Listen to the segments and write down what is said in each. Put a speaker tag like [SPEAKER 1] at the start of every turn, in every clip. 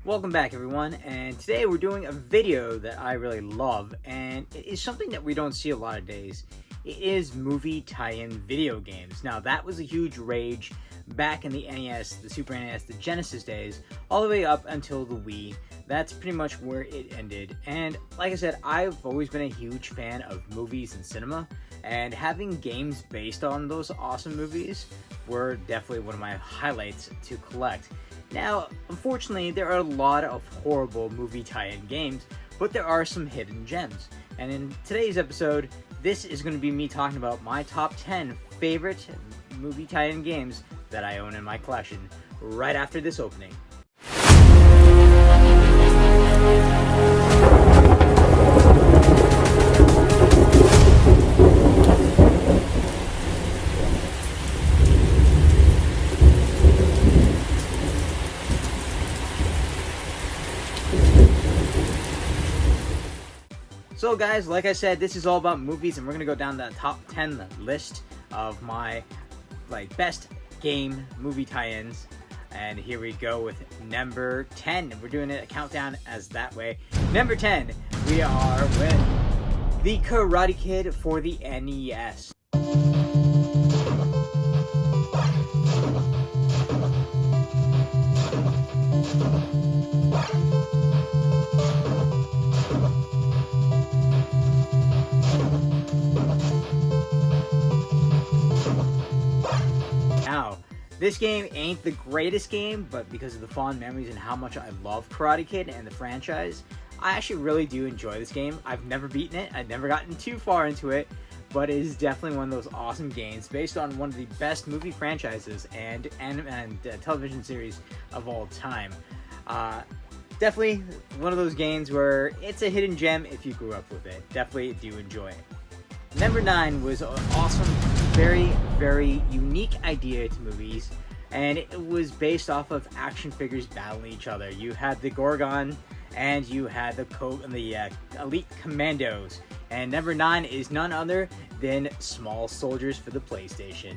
[SPEAKER 1] Welcome back everyone, and today we're doing a video that I really love, and it is something that we don't see a lot of days. It is movie tie-in video games. Now that was a huge rage back in the NES, the Super NES, the Genesis days, all the way up until the Wii. That's pretty much where it ended, and like I said, I've always been a huge fan of movies and cinema, and having games based on those awesome movies were definitely one of my highlights to collect. Now, unfortunately, there are a lot of horrible movie tie-in games, but there are some hidden gems. And in today's episode, this is going to be me talking about my top 10 favorite movie tie-in games that I own in my collection, right after this opening. So guys, like I said, this is all about movies, and we're gonna go down the top 10 list of my best game movie tie-ins. And here we go with number 10. We're doing a countdown as that way. Number 10, we are with The Karate Kid for the NES. Now, this game ain't the greatest game, but because of the fond memories and how much I love Karate Kid and the franchise, I actually really do enjoy this game. I've never beaten it, I've never gotten too far into it, but it is definitely one of those awesome games based on one of the best movie franchises and television series of all time. Definitely one of those games where it's a hidden gem if you grew up with it. Definitely do enjoy it. Number 9 was an awesome, very unique idea to movies, and it was based off of action figures battling each other. You had the Gorgon, and you had the Elite Commandos. And number 9 is none other than Small Soldiers for the PlayStation.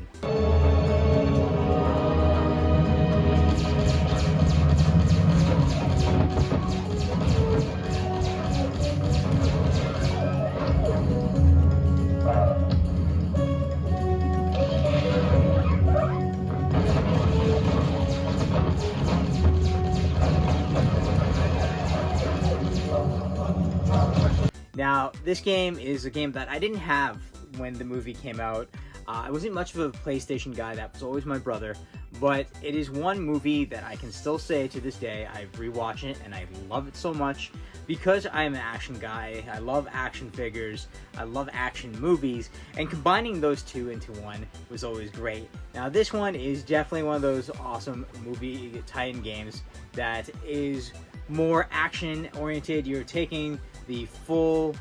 [SPEAKER 1] Now, this game is a game that I didn't have when the movie came out. I wasn't much of a PlayStation guy, that was always my brother, but it is one movie that I can still say to this day, I rewatch it and I love it so much because I am an action guy. I love action figures, I love action movies, and combining those two into one was always great. Now, this one is definitely one of those awesome movie tie-in games that is more action oriented. You're taking the full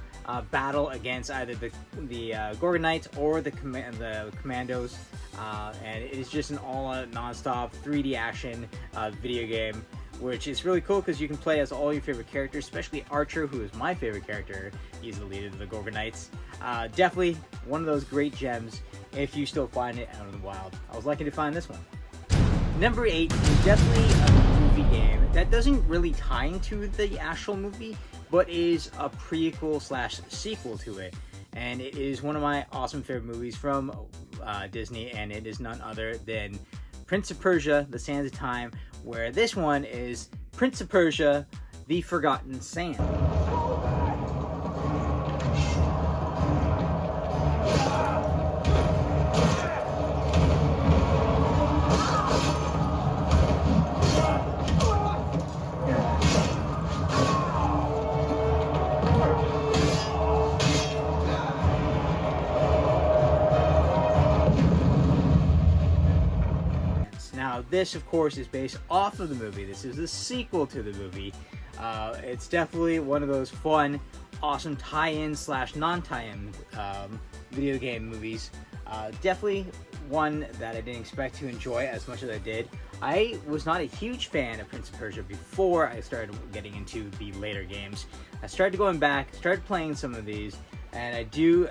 [SPEAKER 1] battle against either the Gorgonites or the Commandos, and it is just an all-out, non-stop 3D action video game, which is really cool because you can play as all your favorite characters, especially Archer, who is my favorite character. He's the leader of the Gorgonites. Definitely one of those great gems if you still find it out in the wild. I was lucky to find this one. Number 8 is definitely a movie game that doesn't really tie into the actual movie, but is a prequel / sequel to it. And it is one of my awesome favorite movies from Disney, and it is none other than Prince of Persia, The Sands of Time, where this one is Prince of Persia, The Forgotten Sand. Now, this, of course, is based off of the movie. This is the sequel to the movie. It's definitely one of those fun, awesome tie-in / non-tie-in video game movies. Definitely one that I didn't expect to enjoy as much as I did. I was not a huge fan of Prince of Persia before I started getting into the later games. I started going back, started playing some of these, and I do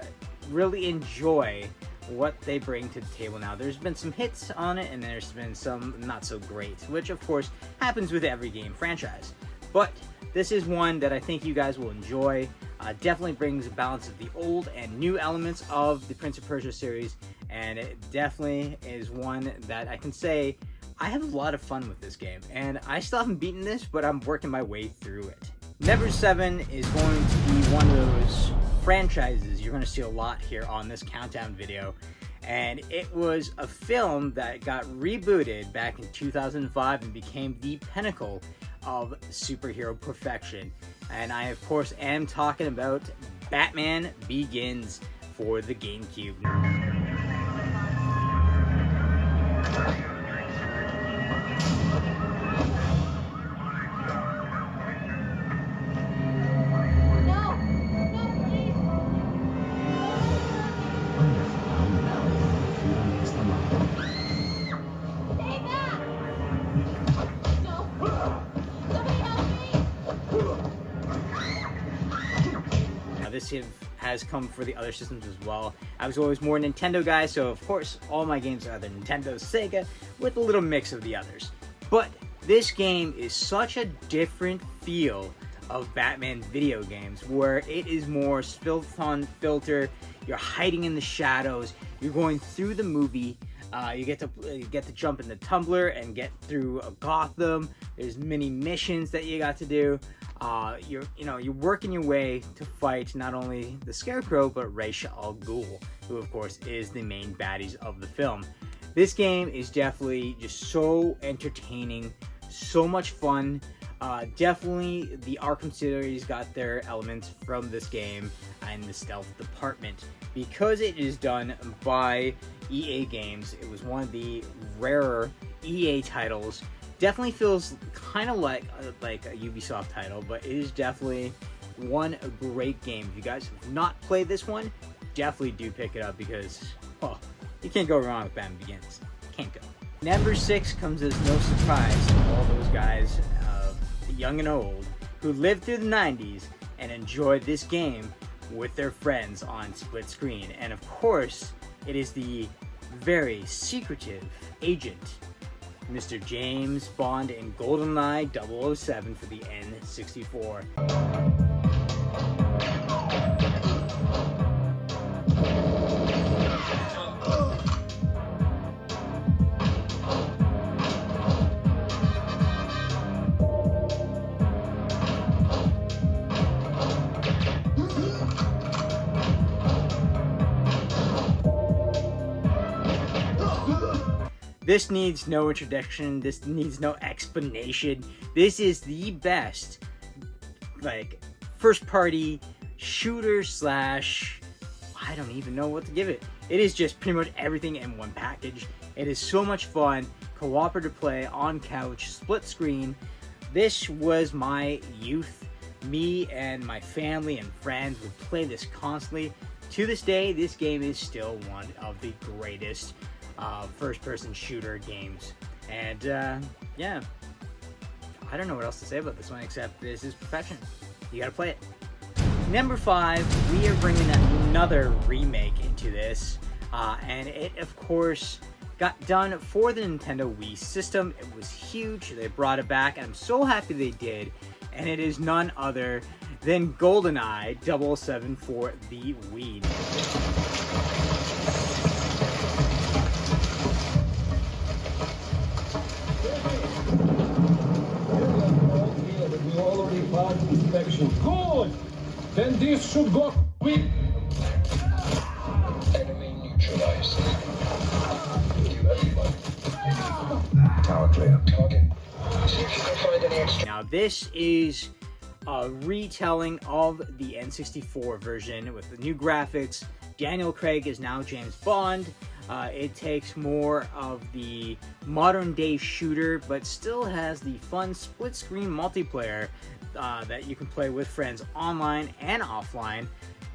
[SPEAKER 1] really enjoy what they bring to the table now. There's been some hits on it, and there's been some not so great, which of course happens with every game franchise. But this is one that I think you guys will enjoy. Definitely brings a balance of the old and new elements of the Prince of Persia series, and it definitely is one that I can say I have a lot of fun with this game, and I still haven't beaten this, but I'm working my way through it. Number 7 is going to be one of those franchises you're going to see a lot here on this countdown video, and it was a film that got rebooted back in 2005 and became the pinnacle of superhero perfection. And I of course am talking about Batman Begins for the GameCube. This has come for the other systems as well. I was always more Nintendo guy, so of course all my games are either Nintendo, Sega, with a little mix of the others. But this game is such a different feel of Batman video games, where it is more fun filter. You're hiding in the shadows. You're going through the movie. You get to jump in the tumbler and get through Gotham. There's mini missions that you got to do. You're working your way to fight not only the Scarecrow but Ra's al Ghul, who of course is the main baddies of the film. This game is definitely just so entertaining, so much fun. Definitely the Arkham series got their elements from this game and the stealth department. Because it is done by EA Games, it was one of the rarer EA titles. Definitely feels kind of like a Ubisoft title, but it is definitely one great game. If you guys have not played this one, definitely do pick it up because, well, you can't go wrong with Batman Begins. Can't go. Number 6 comes as no surprise to all those guys, young and old, who lived through the 90s and enjoyed this game with their friends on split screen. And of course, it is the very secretive agent, Mr. James Bond in GoldenEye 007 for the N64. This needs no introduction, this needs no explanation. This is the best, first party shooter slash, I don't even know what to give it. It is just pretty much everything in one package. It is so much fun, cooperative play, on couch, split screen. This was my youth. Me and my family and friends would play this constantly. To this day, this game is still one of the greatest first-person shooter games. And yeah, I don't know what else to say about this one except this is perfection. You gotta play it. Number 5, we are bringing another remake into this, and it of course got done for the Nintendo Wii system. It was huge. They brought it back, and I'm so happy they did. And it is none other than GoldenEye 007 for the Wii.
[SPEAKER 2] We already passed inspection. Good! Then this should go quick. Enemy neutralized. You everybody. Tower clear. Target. See if you can find any extra.
[SPEAKER 1] Now this is a retelling of the N64 version with the new graphics. Daniel Craig is now James Bond. It takes more of the modern day shooter, but still has the fun split screen multiplayer that you can play with friends online and offline.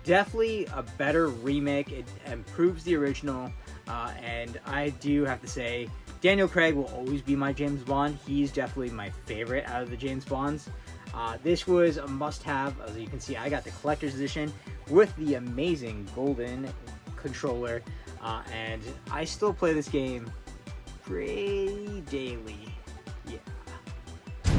[SPEAKER 1] Definitely a better remake. It improves the original, and I do have to say, Daniel Craig will always be my James Bond. He's definitely my favorite out of the James Bonds. This was a must-have. As you can see, I got the collector's edition with the amazing golden controller, and I still play this game pretty daily. Yeah.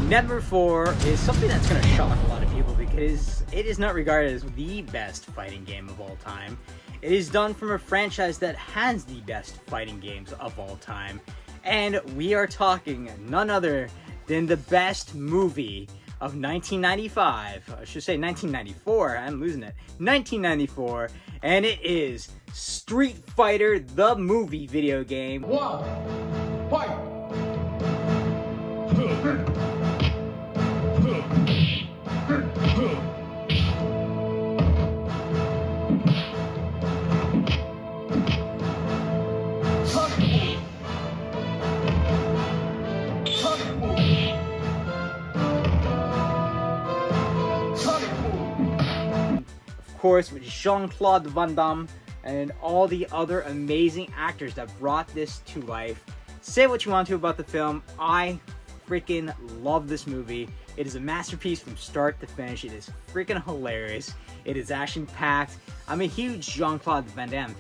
[SPEAKER 1] Number 4 is something that's going to shock a lot of people because it is not regarded as the best fighting game of all time. It is done from a franchise that has the best fighting games of all time, and we are talking none other than the best movie of 1995. I should say 1994. I'm losing it. 1994, and it is Street Fighter the movie video game.
[SPEAKER 2] One, fight!
[SPEAKER 1] Of course, with Jean-Claude Van Damme and all the other amazing actors that brought this to life. Say what you want to about the film, I freaking love this movie. It is a masterpiece from start to finish. It is freaking hilarious. It is action-packed. I'm a huge Jean-Claude Van Damme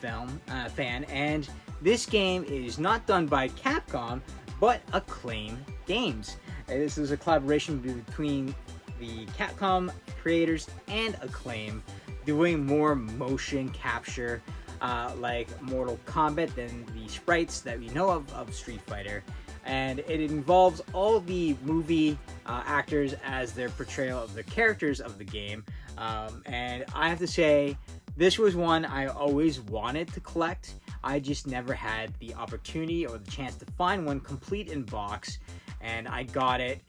[SPEAKER 1] fan, and this game is not done by Capcom, but Acclaim Games. This is a collaboration between the Capcom creators and Acclaim, doing more motion capture like Mortal Kombat than the sprites that we know of Street Fighter. And it involves all the movie actors as their portrayal of the characters of the game. And I have to say, this was one I always wanted to collect. I just never had the opportunity or the chance to find one complete in box, and I got it.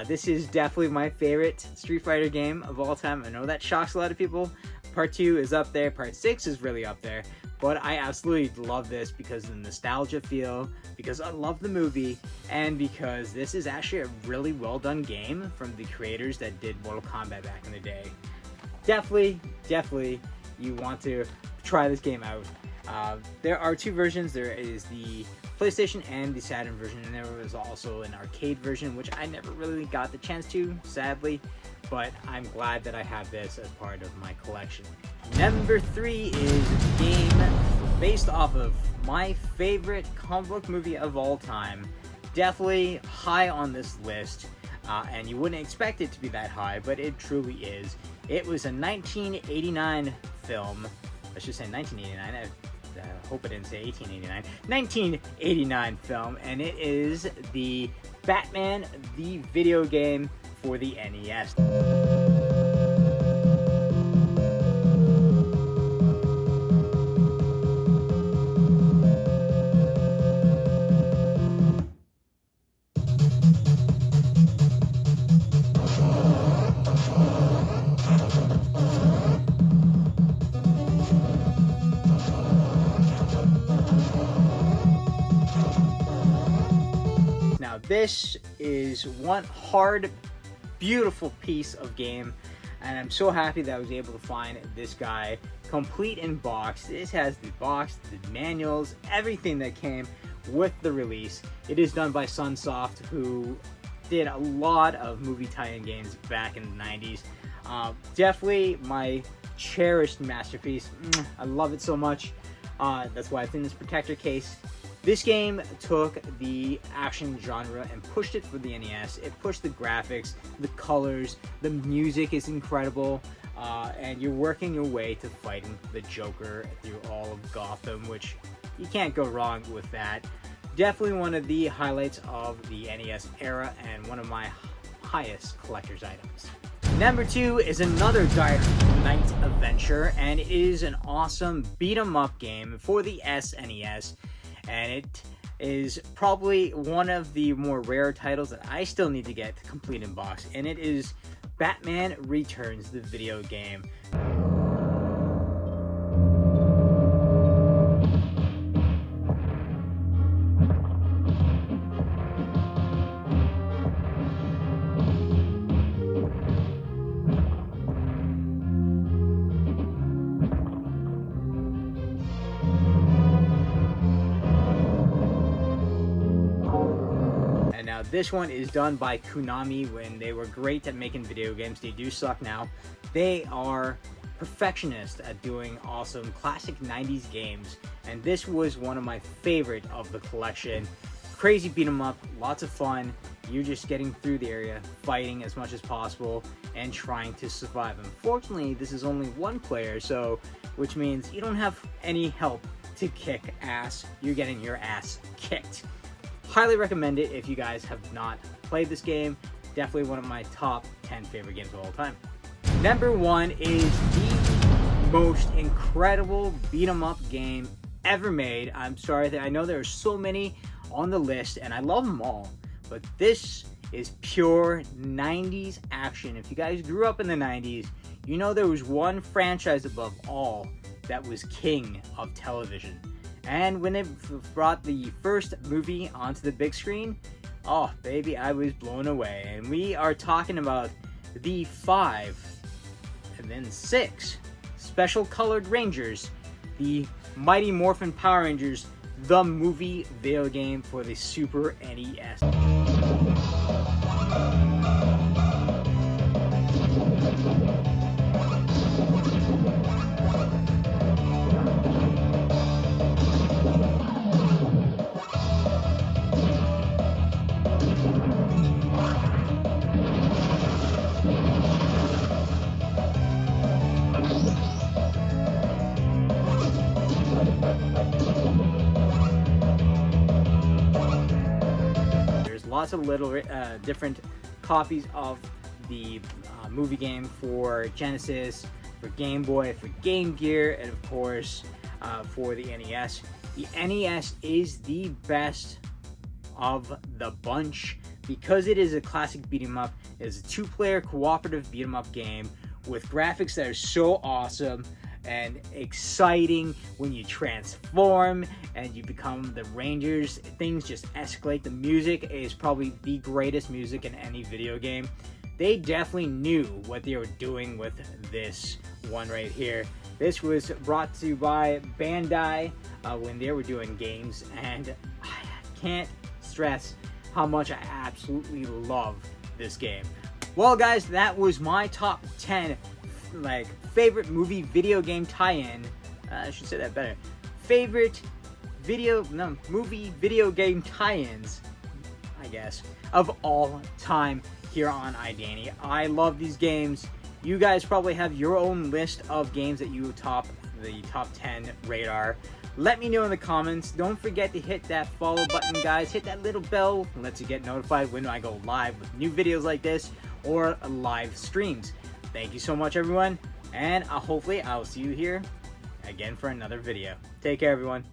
[SPEAKER 1] This is definitely my favorite Street Fighter game of all time. I know that shocks a lot of people. Part 2 is up there, Part 6 is really up there, but I absolutely love this because of the nostalgia feel, because I love the movie, and because this is actually a really well done game from the creators that did Mortal Kombat back in the day. Definitely, you want to try this game out. There are 2 versions. There is the PlayStation and the Saturn version, and there was also an arcade version, which I never really got the chance to, sadly, but I'm glad that I have this as part of my collection. Number 3 is a game based off of my favorite comic book movie of all time. Definitely high on this list, and you wouldn't expect it to be that high, but it truly is. It was a 1989 film. I should say 1989. I hope I didn't say 1889. 1989 film, and it is the Batman the video game for the NES. Now this is one hard, beautiful piece of game, and I'm so happy that I was able to find this guy complete in box. This has the box, the manuals, everything that came with the release. It is done by Sunsoft, who did a lot of movie tie-in games back in the 90s. Definitely my cherished masterpiece. I love it so much. That's why it's in this protector case. This game took the action genre and pushed it for the NES. It pushed the graphics, the colors, the music is incredible, and you're working your way to fighting the Joker through all of Gotham, which you can't go wrong with that. Definitely one of the highlights of the NES era and one of my highest collector's items. Number 2 is another Dark Knight adventure, and it is an awesome beat-em-up game for the SNES. And it is probably one of the more rare titles that I still need to get complete in box, and it is Batman Returns, the video game. Now this one is done by Konami when they were great at making video games. They do suck now. They are perfectionist at doing awesome classic 90s games, and this was one of my favorite of the collection. Crazy beat 'em up, lots of fun. You're just getting through the area, fighting as much as possible, and trying to survive. Unfortunately, this is only one player, which means you don't have any help to kick ass. You're getting your ass kicked. Highly recommend it if you guys have not played this game. Definitely one of my top 10 favorite games of all time. Number 1 is the most incredible beat 'em up game ever made. I'm sorry that I know there are so many on the list and I love them all, but this is pure 90s action. If you guys grew up in the 90s, you know there was one franchise above all that was king of television. And when they brought the first movie onto the big screen, oh baby, I was blown away. And we are talking about the 5 and then 6 Special Colored Rangers, the Mighty Morphin Power Rangers, the movie video game for the Super NES. Lots of little different copies of the movie game for Genesis, for Game Boy, for Game Gear, and of course for the NES. The NES is the best of the bunch because it is a classic beat 'em up. It is a 2-player cooperative beat 'em up game with graphics that are so awesome and exciting. When you transform and you become the Rangers, things just escalate. The music is probably the greatest music in any video game. They definitely knew what they were doing with this one right here. This was brought to you by Bandai when they were doing games, and I can't stress how much I absolutely love this game. Well guys, that was my top 10 favorite movie video game tie-in. I should say that better. Favorite movie video game tie-ins, I guess, of all time here on iDanny. I love these games. You guys probably have your own list of games that you top the top 10 radar. Let me know in the comments. Don't forget to hit that follow button, guys. Hit that little bell. Lets you get notified when I go live with new videos like this or live streams. Thank you so much, everyone, and hopefully I'll see you here again for another video. Take care, everyone.